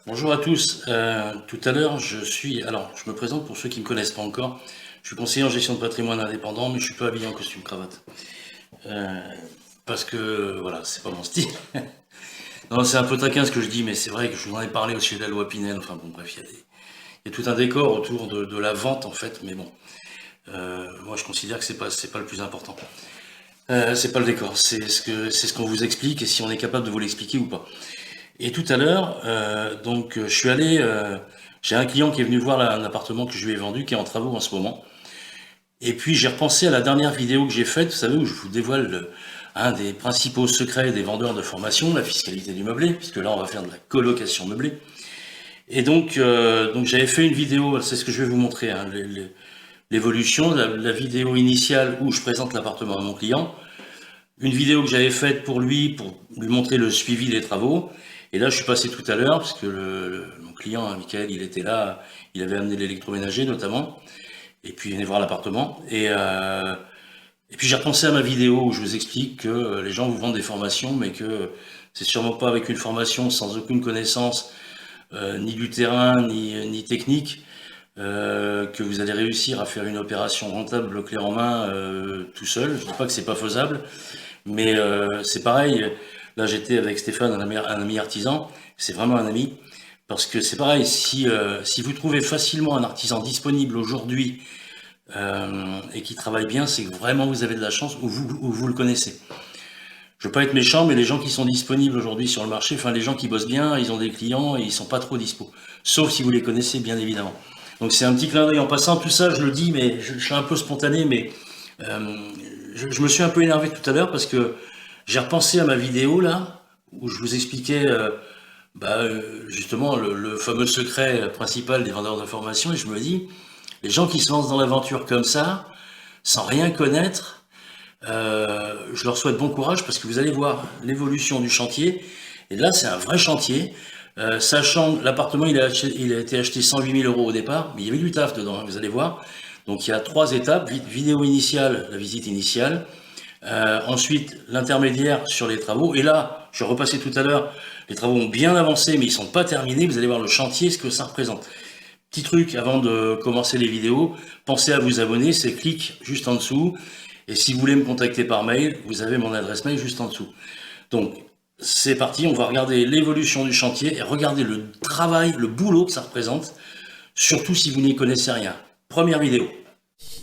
Bonjour à tous. Tout à l'heure, alors, je me présente pour ceux qui ne me connaissent pas encore. Je suis conseiller en gestion de patrimoine indépendant, mais je suis pas habillé en costume cravate. Euh, Parce que, voilà, c'est pas mon style. Non, c'est un peu taquin ce que je dis, mais c'est vrai que je vous en ai parlé au sujet de la loi Pinel. Enfin bon, bref, il y a tout un décor autour de la vente, en fait, mais bon. Moi, je considère que c'est pas le plus important. C'est pas le décor, c'est ce qu'on vous explique et si on est capable de vous l'expliquer ou pas. Et tout à l'heure, je suis allé, j'ai un client qui est venu voir un appartement que je lui ai vendu, qui est en travaux en ce moment. Et puis j'ai repensé à la dernière vidéo que j'ai faite, vous savez, où je vous dévoile un des principaux secrets des vendeurs de formation, la fiscalité du meublé, puisque là on va faire de la colocation meublée. Et donc j'avais fait une vidéo, c'est ce que je vais vous montrer, hein, l'évolution, la vidéo initiale où je présente l'appartement à mon client, une vidéo que j'avais faite pour lui montrer le suivi des travaux. Et là, je suis passé tout à l'heure, parce que mon client, hein, Michael, il était là, il avait amené l'électroménager notamment, et puis il venait voir l'appartement. Et puis j'ai repensé à ma vidéo où je vous explique que les gens vous vendent des formations, mais que c'est sûrement pas avec une formation sans aucune connaissance, ni du terrain, ni technique, que vous allez réussir à faire une opération rentable clé en main tout seul. Je dis pas que c'est pas faisable, mais c'est pareil, là j'étais avec Stéphane, un ami artisan, c'est vraiment un ami, parce que c'est pareil, si vous trouvez facilement un artisan disponible aujourd'hui et qui travaille bien, c'est que vraiment vous avez de la chance ou vous le connaissez. Je veux pas être méchant, mais les gens qui sont disponibles aujourd'hui sur le marché, enfin les gens qui bossent bien, ils ont des clients et ils sont pas trop dispo. Sauf si vous les connaissez, bien évidemment. Donc c'est un petit clin d'œil en passant, tout ça je le dis, mais je suis un peu spontané, mais euh, je me suis un peu énervé tout à l'heure parce que j'ai repensé à ma vidéo là, où je vous expliquais justement le fameux secret principal des vendeurs d'informations, et je me dis, les gens qui se lancent dans l'aventure comme ça, sans rien connaître, je leur souhaite bon courage parce que vous allez voir l'évolution du chantier. Et là, c'est un vrai chantier. Sachant que l'appartement, il a été acheté 108 000 euros au départ, mais il y avait du taf dedans, hein, vous allez voir. Donc il y a trois étapes, vidéo initiale, la visite initiale, ensuite l'intermédiaire sur les travaux, et là, je repassais tout à l'heure, les travaux ont bien avancé, mais ils ne sont pas terminés, vous allez voir le chantier, ce que ça représente. Petit truc avant de commencer les vidéos, pensez à vous abonner, c'est clic juste en dessous, et si vous voulez me contacter par mail, vous avez mon adresse mail juste en dessous. Donc, c'est parti, on va regarder l'évolution du chantier et regarder le travail, le boulot que ça représente, surtout si vous n'y connaissez rien. Première vidéo.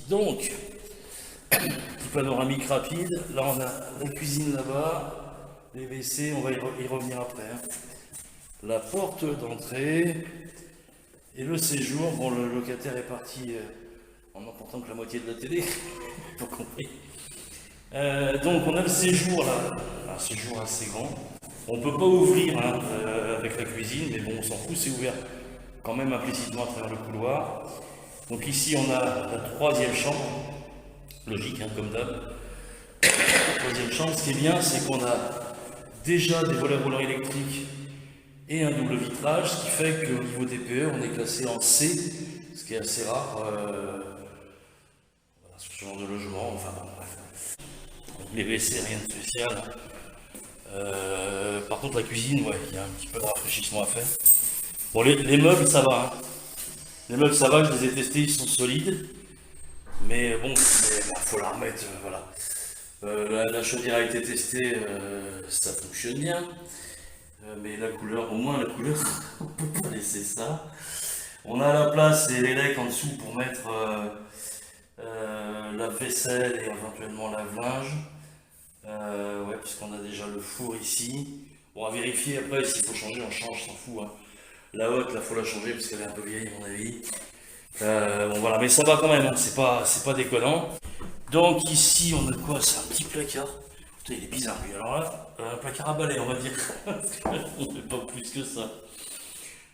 Donc, petit panoramique rapide. Là, on a la cuisine là-bas, les WC, on va y revenir après, hein. La porte d'entrée et le séjour. Bon, le locataire est parti en emportant que la moitié de la télé, pas compris. Donc, on a le séjour là, un séjour assez grand. On peut pas ouvrir hein, avec la cuisine, mais bon, on s'en fout, c'est ouvert quand même implicitement à travers le couloir. Donc ici, on a la troisième chambre, logique, hein, comme d'hab. Troisième chambre, ce qui est bien, c'est qu'on a déjà des volets roulants électriques et un double vitrage, ce qui fait qu'au niveau TPE, on est classé en C, ce qui est assez rare ce genre de logement. Enfin bon, bref. Les WC, rien de spécial. Par contre, la cuisine, ouais, il y a un petit peu de rafraîchissement à faire. Bon, les meubles, ça va, hein. Les meubles, ça va, je les ai testés, ils sont solides. Mais bon, il faut la remettre, voilà. La chaudière a été testée, ça fonctionne bien. Mais la couleur, au moins la couleur, on peut pas laisser ça. On a la place et les lecs en dessous pour mettre la vaisselle et éventuellement lave-linge. Ouais, puisqu'on a déjà le four ici. Bon, à vérifier après, s'il faut changer, on change, s'en fout, hein. La haute, là, faut la changer parce qu'elle est un peu vieille, à mon avis. Bon, voilà, mais ça va quand même, hein, c'est pas déconnant. Donc, ici, on a quoi? C'est un petit placard. Putain, il est bizarre, lui. Alors là, un placard à balai, on va dire. On fait pas plus que ça.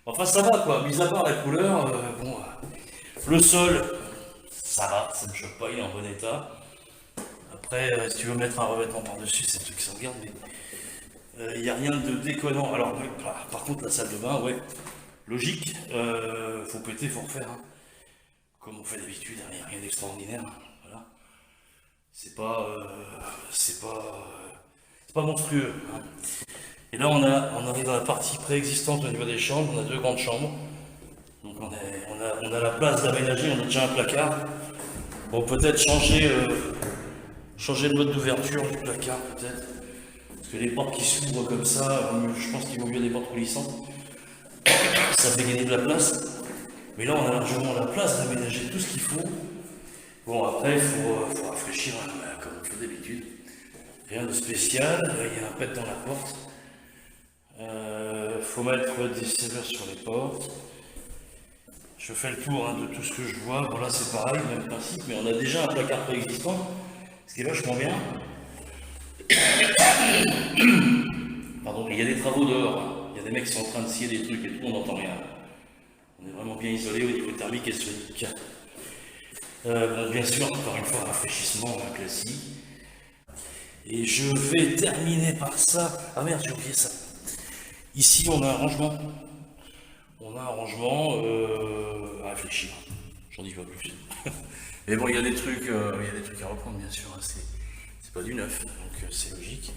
Enfin, ça va, quoi. Mis à part la couleur, bon, le sol, ça va, ça ne me choque pas, il est en bon état. Après, si tu veux mettre un revêtement par-dessus, c'est le truc qui s'en garde, mais il n'y a rien de déconnant. Alors, par contre, la salle de bain, ouais, logique, faut péter, faut refaire, hein. Comme on fait d'habitude, il n'y a rien d'extraordinaire, hein. Voilà. C'est pas, c'est pas monstrueux, hein. Et là, on arrive à la partie préexistante au niveau des chambres. On a 2 grandes chambres. Donc on a la place d'aménager, on a déjà un placard. Bon, peut-être changer le mode d'ouverture du placard, peut-être. Parce que les portes qui s'ouvrent comme ça, je pense qu'il vaut mieux des portes coulissantes. Ça fait gagner de la place. Mais là, on a largement la place d'aménager tout ce qu'il faut. Bon, après, il faut rafraîchir, comme il faut d'habitude. Rien de spécial. Il y a un pet dans la porte. Faut mettre des serrures sur les portes. Je fais le tour de tout ce que je vois. Bon, là, c'est pareil, même principe, mais on a déjà un placard préexistant, ce qui est vachement bien. Pardon, il y a des travaux dehors. Hein. Il y a des mecs qui sont en train de scier des trucs et tout, on n'entend rien. On est vraiment bien isolé au niveau thermique et sonique. Bon, bien sûr, encore une fois, rafraîchissement classique. Et je vais terminer par ça. Ah merde, j'ai oublié ça. Ici, on a un rangement. On a un rangement à réfléchir. J'en dis pas plus. Mais bon, il y a des trucs à reprendre, bien sûr. Hein. C'est pas du neuf, donc c'est logique.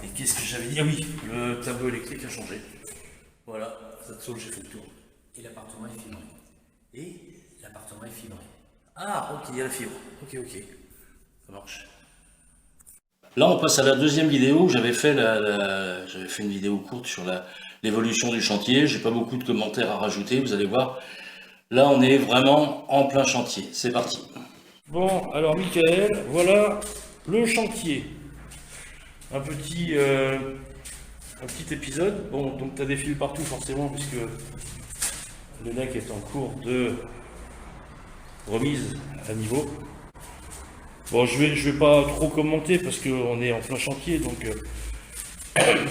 Et qu'est-ce que j'avais dit? Ah oui, le tableau électrique a changé. Voilà, ça te sauve, j'ai fait le tour. Et l'appartement est fibré. Et l'appartement est fibré. Ah, ok, il y a la fibre. Ok, ça marche. Là, on passe à la deuxième vidéo où j'avais fait une vidéo courte sur l'évolution du chantier. J'ai pas beaucoup de commentaires à rajouter, vous allez voir. Là, on est vraiment en plein chantier. C'est parti. Bon, alors Michael, voilà le chantier. Un petit épisode. Bon, donc tu as des fils partout forcément puisque le deck est en cours de remise à niveau. Bon, je vais pas trop commenter parce qu'on est en plein chantier, donc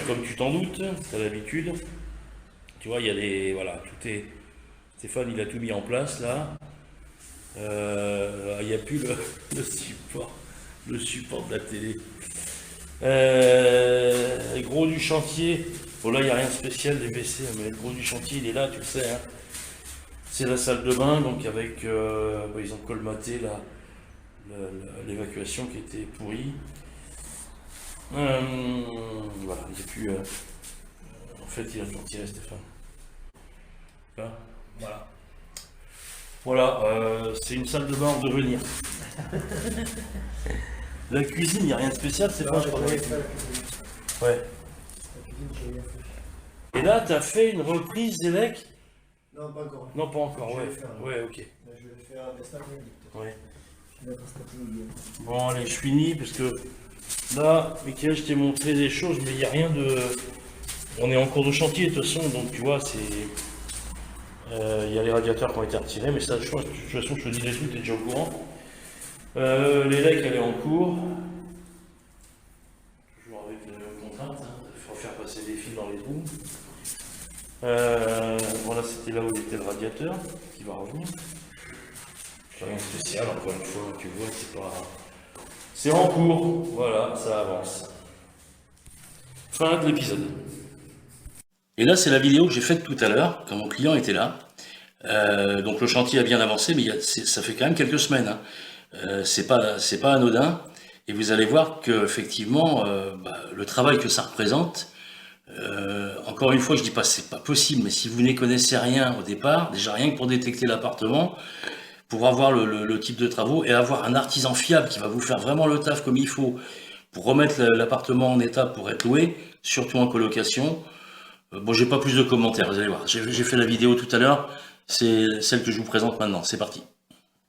comme tu t'en doutes, t'as l'habitude. Tu vois, il y a les. Voilà, tout est. Stéphane, il a tout mis en place là. Il n'y a plus le support de la télé. Le gros du chantier. Bon, là, il n'y a rien de spécial des WC, mais le gros du chantier, il est là, tu le sais. Hein. C'est la salle de bain, donc avec. Ils ont colmaté là. L'évacuation qui était pourrie. Voilà, il n'y a plus. En fait, il a tout retiré, Stéphane. Là, voilà, c'est une salle de bain en devenir. La cuisine, il n'y a rien de spécial, c'est pas. Ouais. Et là, tu as fait une reprise d'Élec? Non, pas encore. Non, pas encore, ouais. Ouais, ok. Je vais le faire cet après-midi. Ouais. Je vais mettre cet après-midi. Bon, allez, je finis parce que là, Michael, je t'ai montré des choses, mais il n'y a rien de. On est en cours de chantier de toute façon, donc tu vois, c'est. Il y a les radiateurs qui ont été retirés, mais ça, je crois, de toute façon, je te dis des trucs, tu es déjà au courant. L'élec, elle est en cours. Toujours avec les mêmes contraintes, il faut faire passer des fils dans les trous. Voilà, c'était là où était le radiateur, qui va revenir. Rien de spécial, encore une fois, tu vois, c'est pas. C'est en cours, voilà, ça avance. Fin de l'épisode. Et là, c'est la vidéo que j'ai faite tout à l'heure, quand mon client était là. Donc le chantier a bien avancé, mais ça fait quand même quelques semaines. Hein. C'est pas anodin. Et vous allez voir qu'effectivement, le travail que ça représente, encore une fois, je dis pas c'est pas possible, mais si vous n'y connaissez rien au départ, déjà rien que pour détecter l'appartement, pour avoir le type de travaux et avoir un artisan fiable qui va vous faire vraiment le taf comme il faut pour remettre l'appartement en état pour être loué, surtout en colocation. Bon, j'ai pas plus de commentaires, vous allez voir. J'ai fait la vidéo tout à l'heure, c'est celle que je vous présente maintenant. C'est parti.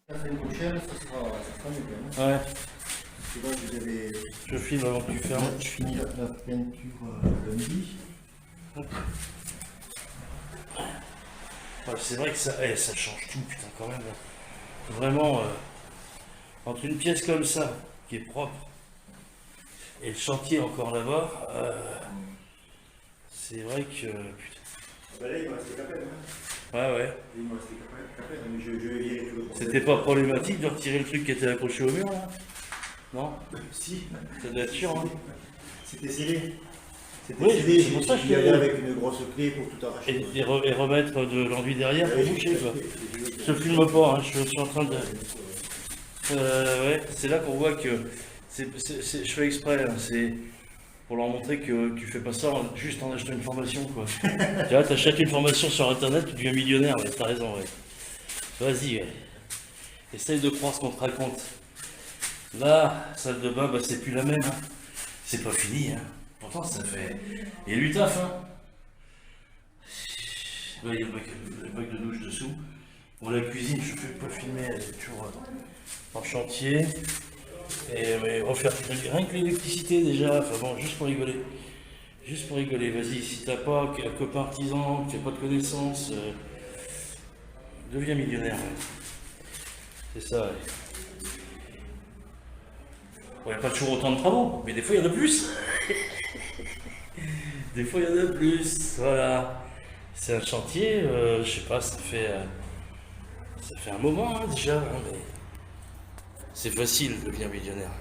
La semaine prochaine, ça sera mieux. Hein. Ouais. Parce que là, Je filme avant que tu fermes. je finis la peinture lundi. Ouais, c'est vrai que ça change tout, putain, quand même. Vraiment, entre une pièce comme ça, qui est propre, et le chantier encore là-bas, c'est vrai que. Putain. Là, il me restait qu'à peine. Hein. Ouais. Il me restait qu'à peine, mais je vais virer tout le bordel. C'était pas problématique de retirer le truc qui était accroché au mur, là? Non? Si. Ça doit être sûr, hein? C'était scellé. Oui, c'est pour ça que je y allais avec une grosse clé pour tout arracher. Et remettre de l'enduit derrière pour boucher, quoi. Je filme pas, hein, je suis en train de. Ouais, c'est là qu'on voit que. Je fais exprès, hein, pour leur montrer que tu fais pas ça juste en achetant une formation, quoi. Tu vois, t'achètes une formation sur Internet, tu deviens millionnaire, ouais, t'as raison, ouais. Vas-y, ouais. Essaye de croire ce qu'on te raconte. Là, salle de bain, bah, c'est plus la même, hein. C'est pas fini, hein. Pourtant, ça fait... Il y a du taf, hein. Là, il y a le bac de douche dessous. Bon, la cuisine, je ne peux pas filmer, elle est toujours en chantier. Et mais refaire rien que l'électricité déjà, enfin bon, juste pour rigoler. Juste pour rigoler, vas-y, si t'as pas un copain artisan, que tu n'as pas de connaissances, deviens millionnaire. Ouais. C'est ça, ouais. Bon, il n'y a pas toujours autant de travaux, mais des fois il y en a plus. Des fois il y en a plus, voilà. C'est un chantier, je sais pas, ça fait un moment hein, déjà, hein, mais c'est facile de devenir millionnaire.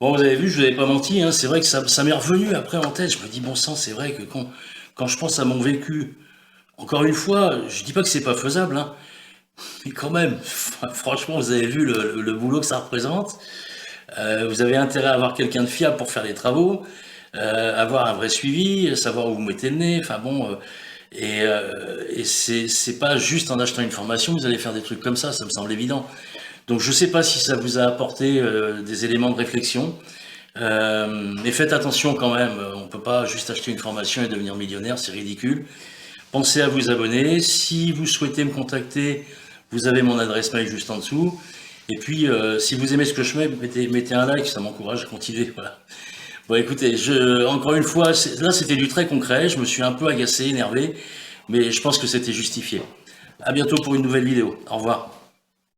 Bon, vous avez vu, je vous avais pas menti, hein, c'est vrai que ça m'est revenu après en tête. Je me dis, bon sang, c'est vrai que quand je pense à mon vécu, encore une fois, je dis pas que c'est pas faisable, hein, mais quand même, franchement, vous avez vu le boulot que ça représente. Vous avez intérêt à avoir quelqu'un de fiable pour faire les travaux, avoir un vrai suivi, savoir où vous mettez le nez, enfin bon. Et c'est pas juste en achetant une formation que vous allez faire des trucs comme ça me semble évident. Donc je sais pas si ça vous a apporté des éléments de réflexion, mais faites attention quand même, on peut pas juste acheter une formation et devenir millionnaire, c'est ridicule. Pensez à vous abonner, si vous souhaitez me contacter, vous avez mon adresse mail juste en dessous. Et puis si vous aimez ce que je mets, mettez un like, ça m'encourage à continuer, voilà. Bon écoutez, encore une fois, là c'était du très concret, je me suis un peu agacé, énervé, mais je pense que c'était justifié. À bientôt pour une nouvelle vidéo, au revoir.